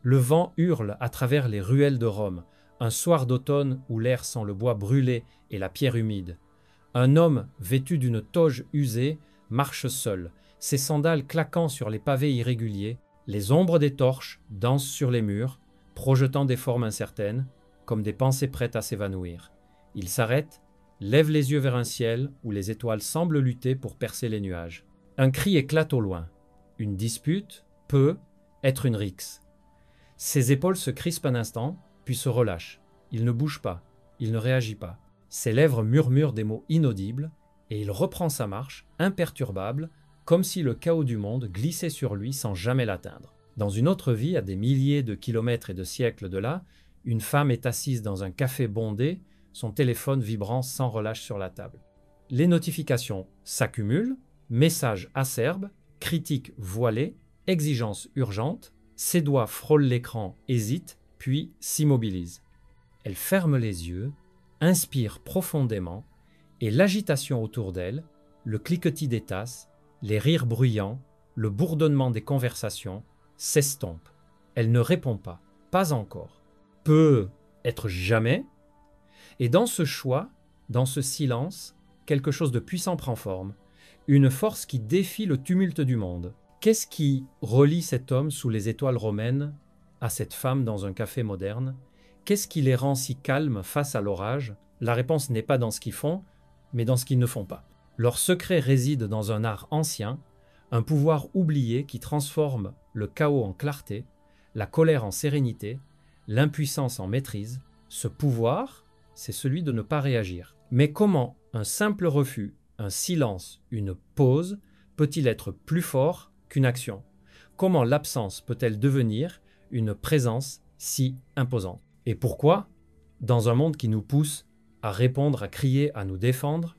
Le vent hurle à travers les ruelles de Rome, un soir d'automne où l'air sent le bois brûlé et la pierre humide. Un homme vêtu d'une toge usée marche seul, ses sandales claquant sur les pavés irréguliers. Les ombres des torches dansent sur les murs, projetant des formes incertaines, comme des pensées prêtes à s'évanouir. Il s'arrête, lève les yeux vers un ciel où les étoiles semblent lutter pour percer les nuages. Un cri éclate au loin. Une dispute peut être une rixe. Ses épaules se crispent un instant, puis se relâchent. Il ne bouge pas, il ne réagit pas. Ses lèvres murmurent des mots inaudibles, et il reprend sa marche, imperturbable, comme si le chaos du monde glissait sur lui sans jamais l'atteindre. Dans une autre vie, à des milliers de kilomètres et de siècles de là, une femme est assise dans un café bondé, son téléphone vibrant sans relâche sur la table. Les notifications s'accumulent, messages acerbes, critiques voilées, exigences urgentes. Ses doigts frôlent l'écran, hésitent, puis s'immobilisent. Elle ferme les yeux, inspire profondément, et l'agitation autour d'elle, le cliquetis des tasses, les rires bruyants, le bourdonnement des conversations s'estompent. Elle ne répond pas, pas encore. Peut être jamais. Et dans ce choix, dans ce silence, quelque chose de puissant prend forme, une force qui défie le tumulte du monde. Qu'est-ce qui relie cet homme sous les étoiles romaines à cette femme dans un café moderne? Qu'est-ce qui les rend si calmes face à l'orage? La réponse n'est pas dans ce qu'ils font, mais dans ce qu'ils ne font pas. Leur secret réside dans un art ancien, un pouvoir oublié qui transforme le chaos en clarté, la colère en sérénité, l'impuissance en maîtrise. Ce pouvoir, c'est celui de ne pas réagir. Mais comment un simple refus, un silence, une pause peut-il être plus fort qu'une action? Comment l'absence peut-elle devenir une présence si imposante? Et pourquoi, dans un monde qui nous pousse à répondre, à crier, à nous défendre,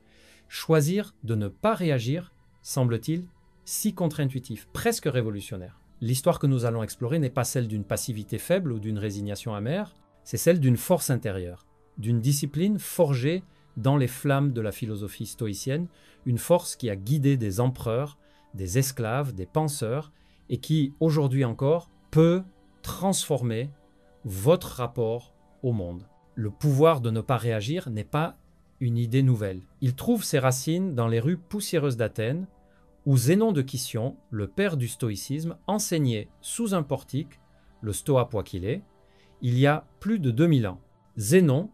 choisir de ne pas réagir semble-t-il si contre-intuitif, presque révolutionnaire? L'histoire que nous allons explorer n'est pas celle d'une passivité faible ou d'une résignation amère, c'est celle d'une force intérieure, d'une discipline forgée dans les flammes de la philosophie stoïcienne, une force qui a guidé des empereurs, des esclaves, des penseurs, et qui, aujourd'hui encore, peut transformer votre rapport au monde. Le pouvoir de ne pas réagir n'est pas une idée nouvelle. Il trouve ses racines dans les rues poussiéreuses d'Athènes, où Zénon de Kition, le père du stoïcisme, enseignait sous un portique, le stoa poids qu'il est, il y a plus de 2000 ans. Zénon,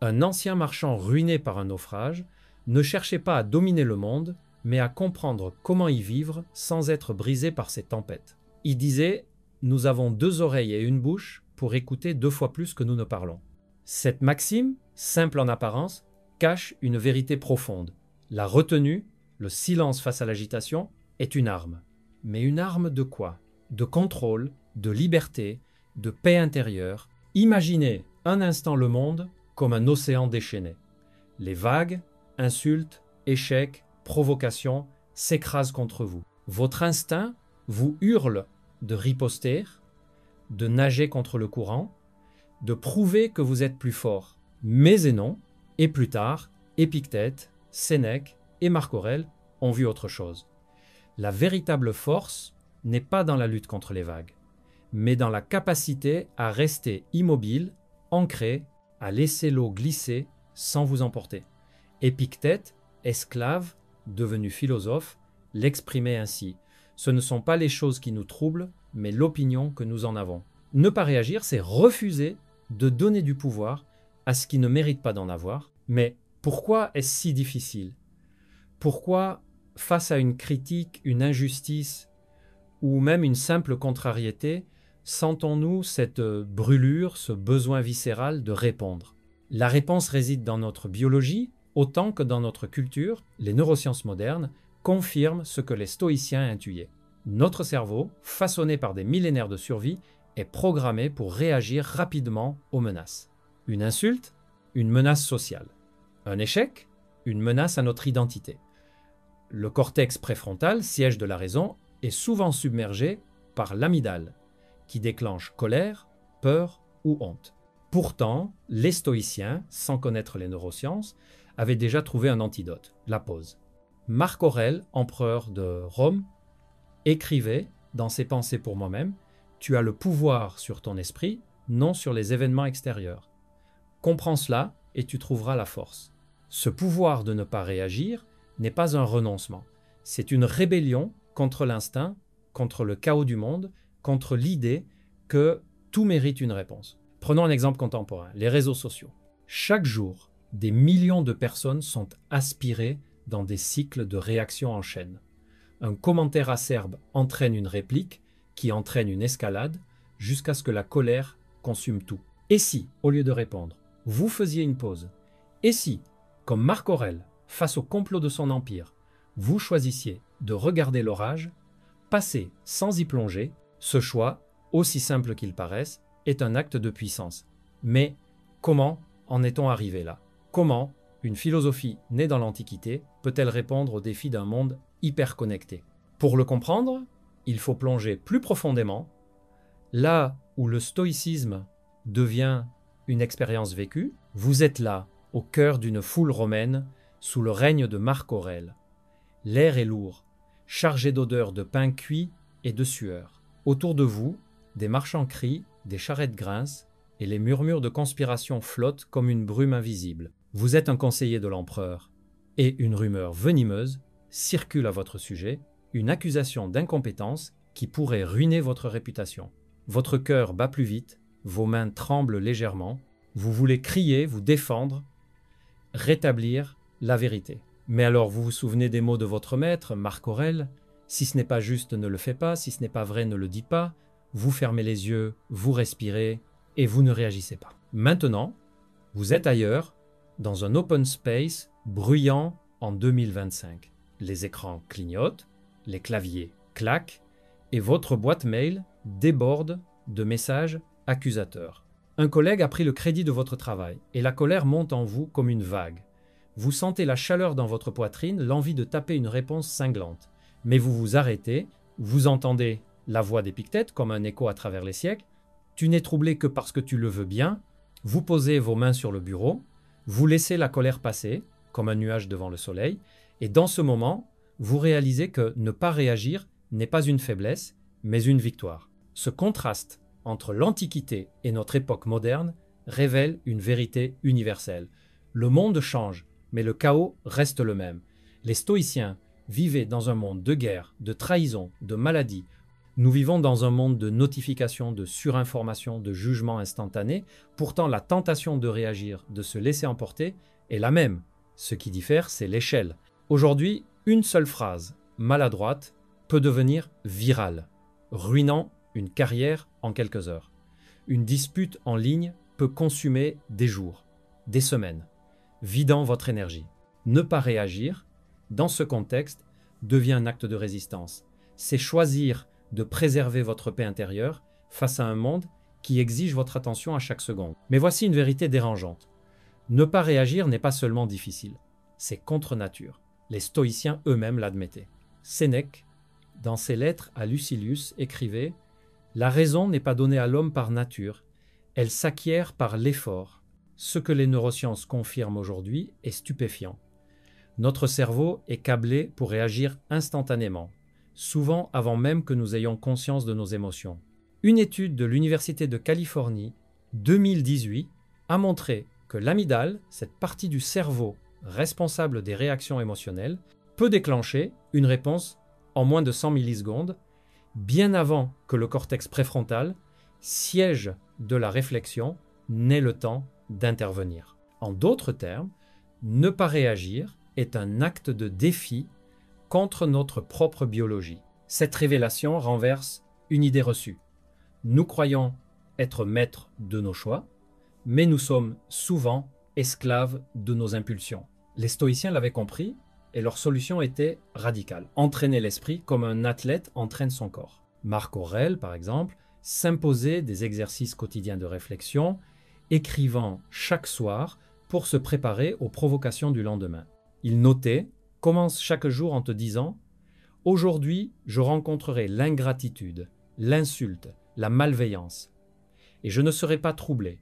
un ancien marchand ruiné par un naufrage, ne cherchait pas à dominer le monde, mais à comprendre comment y vivre sans être brisé par ses tempêtes. Il disait « Nous avons 2 oreilles et une bouche pour écouter 2 fois plus que nous ne parlons ». Cette maxime, simple en apparence, cache une vérité profonde. La retenue, le silence face à l'agitation, est une arme. Mais une arme de quoi? De contrôle, de liberté, de paix intérieure. Imaginez un instant le monde comme un océan déchaîné. Les vagues, insultes, échecs, provocations s'écrasent contre vous. Votre instinct vous hurle de riposter, de nager contre le courant, de prouver que vous êtes plus fort. Mais Zénon, et plus tard, Épictète, Sénèque et Marc Aurèle ont vu autre chose. La véritable force n'est pas dans la lutte contre les vagues, mais dans la capacité à rester immobile, ancré, à laisser l'eau glisser sans vous emporter. Épictète, esclave, devenu philosophe, l'exprimait ainsi. Ce ne sont pas les choses qui nous troublent, mais l'opinion que nous en avons. Ne pas réagir, c'est refuser de donner du pouvoir à ce qui ne mérite pas d'en avoir. Mais pourquoi est-ce si difficile? Pourquoi, face à une critique, une injustice ou même une simple contrariété, sentons-nous cette brûlure, ce besoin viscéral de répondre? La réponse réside dans notre biologie autant que dans notre culture. Les neurosciences modernes confirment ce que les stoïciens intuyaient. Notre cerveau, façonné par des millénaires de survie, est programmé pour réagir rapidement aux menaces. Une insulte, une menace sociale. Un échec, une menace à notre identité. Le cortex préfrontal, siège de la raison, est souvent submergé par l'amygdale, qui déclenche colère, peur ou honte. Pourtant, les stoïciens, sans connaître les neurosciences, avaient déjà trouvé un antidote, la pause. Marc Aurèle, empereur de Rome, écrivait dans ses Pensées pour moi-même « tu as le pouvoir sur ton esprit, non sur les événements extérieurs. Comprends cela et tu trouveras la force. Ce pouvoir de ne pas réagir n'est pas un renoncement. C'est une rébellion contre l'instinct, contre le chaos du monde, contre l'idée que tout mérite une réponse. Prenons un exemple contemporain, les réseaux sociaux. Chaque jour, des millions de personnes sont aspirées dans des cycles de réactions en chaîne. Un commentaire acerbe entraîne une réplique qui entraîne une escalade jusqu'à ce que la colère consume tout. Et si, au lieu de répondre, vous faisiez une pause? Et si, comme Marc Aurèle, face au complot de son empire, vous choisissiez de regarder l'orage, passer sans y plonger? Ce choix, aussi simple qu'il paraisse, est un acte de puissance. Mais comment en est-on arrivé là? Comment une philosophie née dans l'Antiquité peut-elle répondre aux défis d'un monde hyper connecté? Pour le comprendre, il faut plonger plus profondément, là où le stoïcisme devient une expérience vécue. Vous êtes là, au cœur d'une foule romaine, sous le règne de Marc Aurèle. L'air est lourd, chargé d'odeurs de pain cuit et de sueur. Autour de vous, des marchands crient, des charrettes grincent, et les murmures de conspiration flottent comme une brume invisible. Vous êtes un conseiller de l'empereur, et une rumeur venimeuse circule à votre sujet, une accusation d'incompétence qui pourrait ruiner votre réputation. Votre cœur bat plus vite, vos mains tremblent légèrement, vous voulez crier, vous défendre, rétablir la vérité. Mais alors vous vous souvenez des mots de votre maître, Marc Aurèle, « Si ce n'est pas juste, ne le fais pas, si ce n'est pas vrai, ne le dis pas », vous fermez les yeux, vous respirez et vous ne réagissez pas. Maintenant, vous êtes ailleurs, dans un open space bruyant en 2025. Les écrans clignotent, les claviers claquent et votre boîte mail déborde de messages accusateurs. Un collègue a pris le crédit de votre travail et la colère monte en vous comme une vague. Vous sentez la chaleur dans votre poitrine, l'envie de taper une réponse cinglante. Mais vous vous arrêtez, vous entendez la voix d'Épictète comme un écho à travers les siècles. Tu n'es troublé que parce que tu le veux bien. Vous posez vos mains sur le bureau, vous laissez la colère passer comme un nuage devant le soleil et dans ce moment, vous réalisez que ne pas réagir n'est pas une faiblesse, mais une victoire. Ce contraste entre l'Antiquité et notre époque moderne révèle une vérité universelle. Le monde change, mais le chaos reste le même. Les stoïciens vivaient dans un monde de guerre, de trahison, de maladie. Nous vivons dans un monde de notifications, de surinformation, de jugements instantanés. Pourtant, la tentation de réagir, de se laisser emporter, est la même. Ce qui diffère, c'est l'échelle. Aujourd'hui, une seule phrase, maladroite, peut devenir virale, ruinant une carrière en quelques heures. Une dispute en ligne peut consumer des jours, des semaines, vidant votre énergie. Ne pas réagir, dans ce contexte, devient un acte de résistance. C'est choisir de préserver votre paix intérieure face à un monde qui exige votre attention à chaque seconde. Mais voici une vérité dérangeante. Ne pas réagir n'est pas seulement difficile, c'est contre nature. Les stoïciens eux-mêmes l'admettaient. Sénèque, dans ses lettres à Lucilius, écrivait « La raison n'est pas donnée à l'homme par nature, elle s'acquiert par l'effort. Ce que les neurosciences confirment aujourd'hui est stupéfiant. Notre cerveau est câblé pour réagir instantanément, souvent avant même que nous ayons conscience de nos émotions. Une étude de l'Université de Californie, 2018, a montré que l'amygdale, cette partie du cerveau responsable des réactions émotionnelles, peut déclencher une réponse en moins de 100 millisecondes, bien avant que le cortex préfrontal, siège de la réflexion, n'ait le temps d'intervenir. En d'autres termes, ne pas réagir est un acte de défi contre notre propre biologie. Cette révélation renverse une idée reçue. Nous croyons être maîtres de nos choix, mais nous sommes souvent esclaves de nos impulsions. Les stoïciens l'avaient compris et leur solution était radicale. Entraîner l'esprit comme un athlète entraîne son corps. Marc Aurèle, par exemple, s'imposait des exercices quotidiens de réflexion, écrivant chaque soir pour se préparer aux provocations du lendemain. Il notait « Commence chaque jour en te disant « Aujourd'hui, je rencontrerai l'ingratitude, l'insulte, la malveillance. Et je ne serai pas troublé,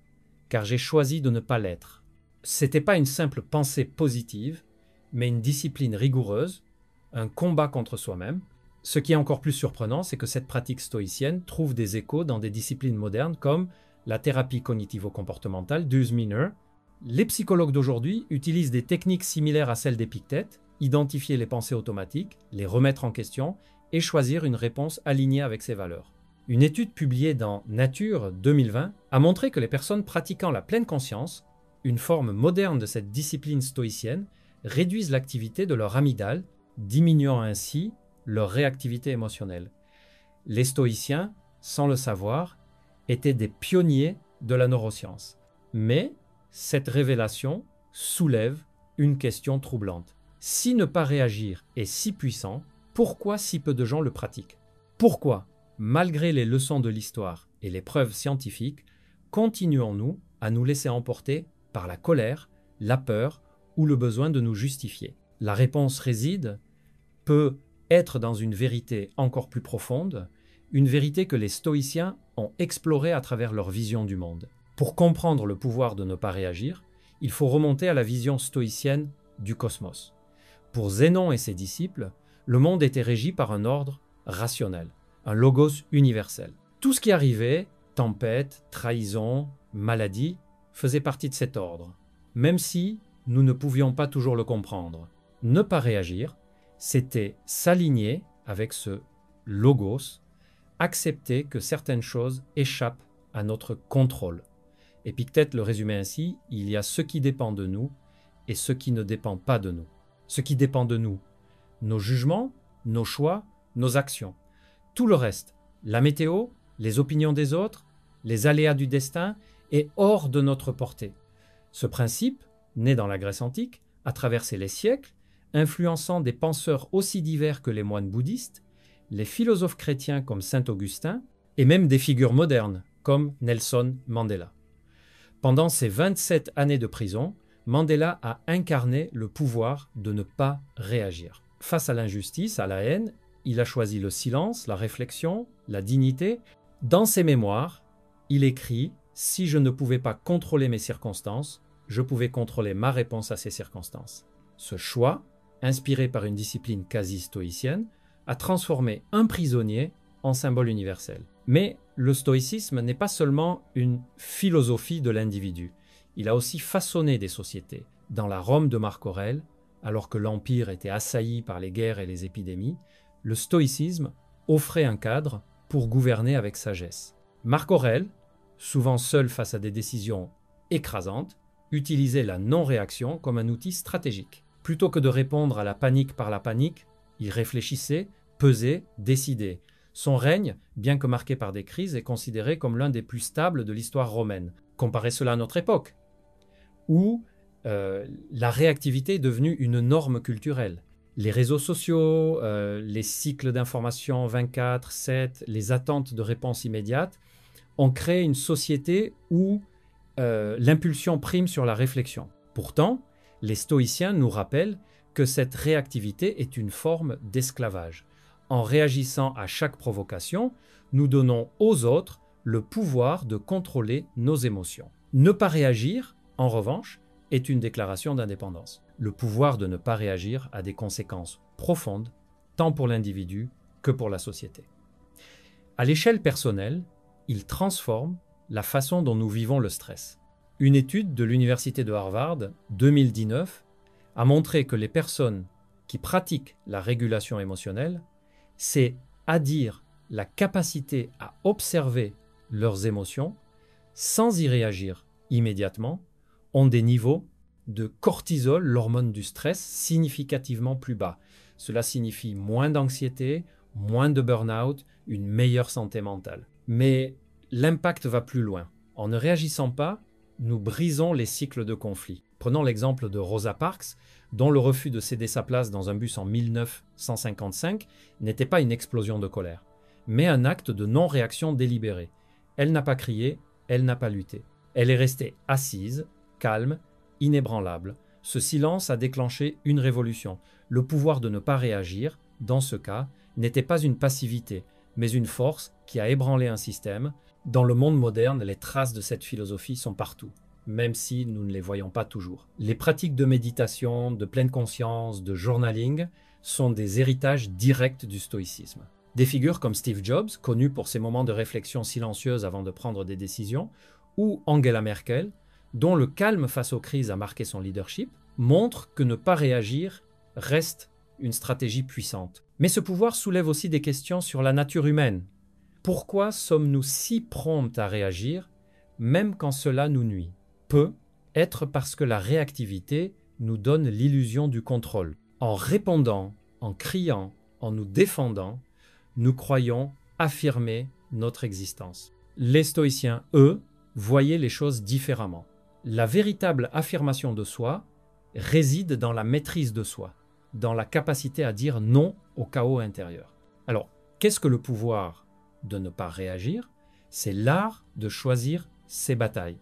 car j'ai choisi de ne pas l'être. » C'était pas une simple pensée positive, mais une discipline rigoureuse, un combat contre soi-même. Ce qui est encore plus surprenant, c'est que cette pratique stoïcienne trouve des échos dans des disciplines modernes comme la thérapie cognitivo-comportementale d'Husminer. Les psychologues d'aujourd'hui utilisent des techniques similaires à celles d'Épictète, identifier les pensées automatiques, les remettre en question et choisir une réponse alignée avec ses valeurs. Une étude publiée dans Nature 2020 a montré que les personnes pratiquant la pleine conscience, une forme moderne de cette discipline stoïcienne, réduisent l'activité de leur amygdale, diminuant ainsi leur réactivité émotionnelle. Les stoïciens, sans le savoir, étaient des pionniers de la neuroscience. Mais cette révélation soulève une question troublante. Si ne pas réagir est si puissant, pourquoi si peu de gens le pratiquent? Pourquoi, malgré les leçons de l'histoire et les preuves scientifiques, continuons-nous à nous laisser emporter par la colère, la peur ou le besoin de nous justifier? La réponse peut être dans une vérité encore plus profonde, une vérité que les stoïciens ont explorée à travers leur vision du monde. Pour comprendre le pouvoir de ne pas réagir, il faut remonter à la vision stoïcienne du cosmos. Pour Zénon et ses disciples, le monde était régi par un ordre rationnel, un logos universel. Tout ce qui arrivait, tempête, trahison, maladie, faisait partie de cet ordre, même si nous ne pouvions pas toujours le comprendre. Ne pas réagir, c'était s'aligner avec ce logos, accepter que certaines choses échappent à notre contrôle. Épictète le résumait ainsi, il y a ce qui dépend de nous et ce qui ne dépend pas de nous. Ce qui dépend de nous, nos jugements, nos choix, nos actions. Tout le reste, la météo, les opinions des autres, les aléas du destin, est hors de notre portée. Ce principe, né dans la Grèce antique, a traversé les siècles, influençant des penseurs aussi divers que les moines bouddhistes, les philosophes chrétiens comme saint Augustin, et même des figures modernes comme Nelson Mandela. Pendant ses 27 années de prison, Mandela a incarné le pouvoir de ne pas réagir. Face à l'injustice, à la haine, il a choisi le silence, la réflexion, la dignité. Dans ses mémoires, il écrit « Si je ne pouvais pas contrôler mes circonstances, je pouvais contrôler ma réponse à ces circonstances ». Ce choix, inspiré par une discipline quasi stoïcienne, a transformé un prisonnier en symbole universel. Mais le stoïcisme n'est pas seulement une philosophie de l'individu. Il a aussi façonné des sociétés. Dans la Rome de Marc Aurèle, alors que l'Empire était assailli par les guerres et les épidémies, le stoïcisme offrait un cadre pour gouverner avec sagesse. Marc Aurèle, souvent seul face à des décisions écrasantes, utilisait la non-réaction comme un outil stratégique. Plutôt que de répondre à la panique par la panique, il réfléchissait, pesait, décidait. Son règne, bien que marqué par des crises, est considéré comme l'un des plus stables de l'histoire romaine. Comparez cela à notre époque, où la réactivité est devenue une norme culturelle. Les réseaux sociaux, les cycles d'information 24/7, les attentes de réponses immédiates ont créé une société où l'impulsion prime sur la réflexion. Pourtant, les stoïciens nous rappellent que cette réactivité est une forme d'esclavage. En réagissant à chaque provocation, nous donnons aux autres le pouvoir de contrôler nos émotions. Ne pas réagir, en revanche, est une déclaration d'indépendance. Le pouvoir de ne pas réagir a des conséquences profondes, tant pour l'individu que pour la société. À l'échelle personnelle, il transforme la façon dont nous vivons le stress. Une étude de l'Université de Harvard, 2019, a montré que les personnes qui pratiquent la régulation émotionnelle, c'est à dire la capacité à observer leurs émotions sans y réagir immédiatement, ont des niveaux de cortisol, l'hormone du stress, significativement plus bas. Cela signifie moins d'anxiété, moins de burn-out, une meilleure santé mentale. Mais l'impact va plus loin. En ne réagissant pas, nous brisons les cycles de conflit. Prenons l'exemple de Rosa Parks, dont le refus de céder sa place dans un bus en 1955 n'était pas une explosion de colère, mais un acte de non-réaction délibérée. Elle n'a pas crié, elle n'a pas lutté. Elle est restée assise, calme, inébranlable. Ce silence a déclenché une révolution. Le pouvoir de ne pas réagir, dans ce cas, n'était pas une passivité, mais une force qui a ébranlé un système. Dans le monde moderne, les traces de cette philosophie sont partout, même si nous ne les voyons pas toujours. Les pratiques de méditation, de pleine conscience, de journaling sont des héritages directs du stoïcisme. Des figures comme Steve Jobs, connu pour ses moments de réflexion silencieuse avant de prendre des décisions, ou Angela Merkel, dont le calme face aux crises a marqué son leadership, montrent que ne pas réagir reste une stratégie puissante. Mais ce pouvoir soulève aussi des questions sur la nature humaine. Pourquoi sommes-nous si prompts à réagir, même quand cela nous nuit? Peut être parce que la réactivité nous donne l'illusion du contrôle. En répondant, en criant, en nous défendant, nous croyons affirmer notre existence. Les stoïciens, eux, voyaient les choses différemment. La véritable affirmation de soi réside dans la maîtrise de soi, dans la capacité à dire non au chaos intérieur. Alors, qu'est-ce que le pouvoir de ne pas réagir? C'est l'art de choisir ses batailles.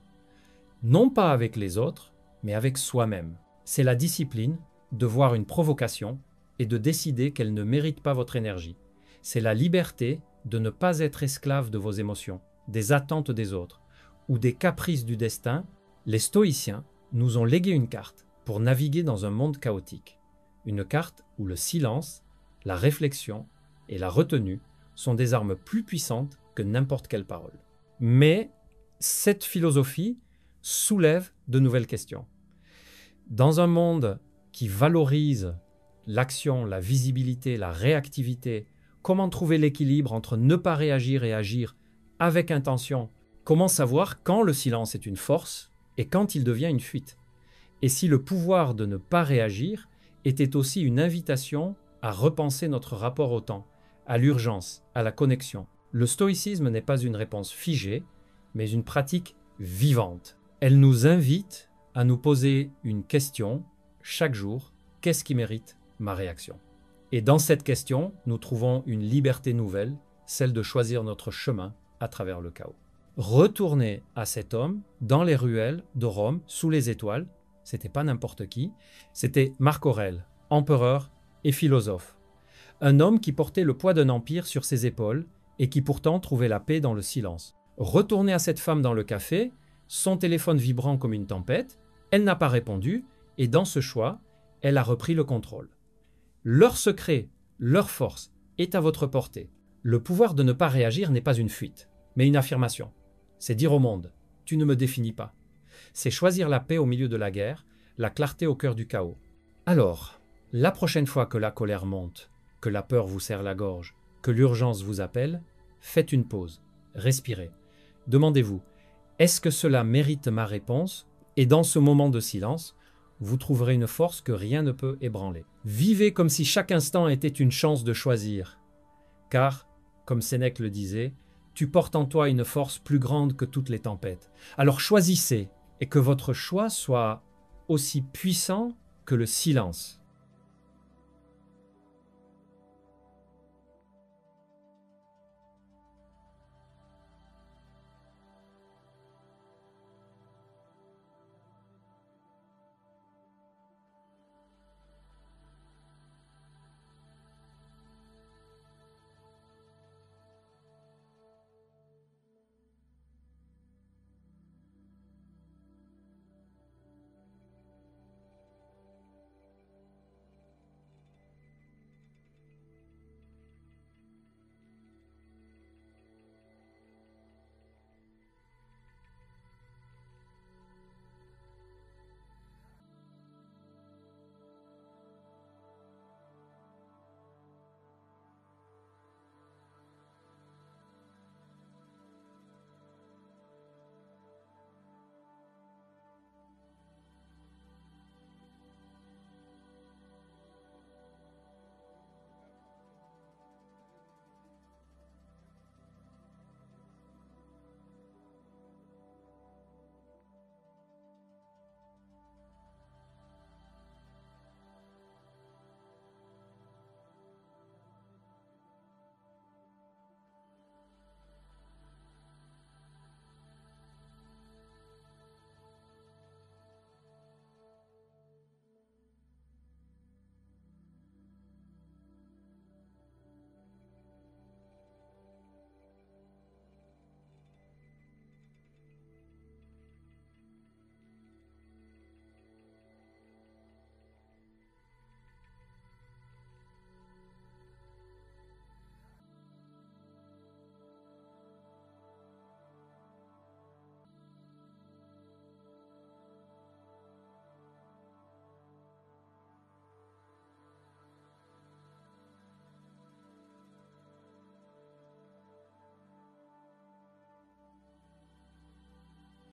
Non pas avec les autres, mais avec soi-même. C'est la discipline de voir une provocation et de décider qu'elle ne mérite pas votre énergie. C'est la liberté de ne pas être esclave de vos émotions, des attentes des autres ou des caprices du destin. Les stoïciens nous ont légué une carte pour naviguer dans un monde chaotique. Une carte où le silence, la réflexion et la retenue sont des armes plus puissantes que n'importe quelle parole. Mais cette philosophie soulève de nouvelles questions. Dans un monde qui valorise l'action, la visibilité, la réactivité, comment trouver l'équilibre entre ne pas réagir et agir avec intention? Comment savoir quand le silence est une force et quand il devient une fuite? Et si le pouvoir de ne pas réagir était aussi une invitation à repenser notre rapport au temps, à l'urgence, à la connexion? Le stoïcisme n'est pas une réponse figée, mais une pratique vivante. Elle nous invite à nous poser une question chaque jour: qu'est-ce qui mérite ma réaction? Et dans cette question, nous trouvons une liberté nouvelle, celle de choisir notre chemin à travers le chaos. Retournez à cet homme dans les ruelles de Rome, sous les étoiles. C'était pas n'importe qui, c'était Marc Aurèle, empereur et philosophe. Un homme qui portait le poids d'un empire sur ses épaules et qui pourtant trouvait la paix dans le silence. Retournez à cette femme dans le café, son téléphone vibrant comme une tempête, elle n'a pas répondu et dans ce choix, elle a repris le contrôle. Leur secret, leur force est à votre portée. Le pouvoir de ne pas réagir n'est pas une fuite, mais une affirmation. C'est dire au monde: tu ne me définis pas. C'est choisir la paix au milieu de la guerre, la clarté au cœur du chaos. Alors, la prochaine fois que la colère monte, que la peur vous serre la gorge, que l'urgence vous appelle, faites une pause, respirez. Demandez-vous: est-ce que cela mérite ma réponse? Et dans ce moment de silence, vous trouverez une force que rien ne peut ébranler. Vivez comme si chaque instant était une chance de choisir. Car, comme Sénèque le disait, tu portes en toi une force plus grande que toutes les tempêtes. Alors choisissez, et que votre choix soit aussi puissant que le silence.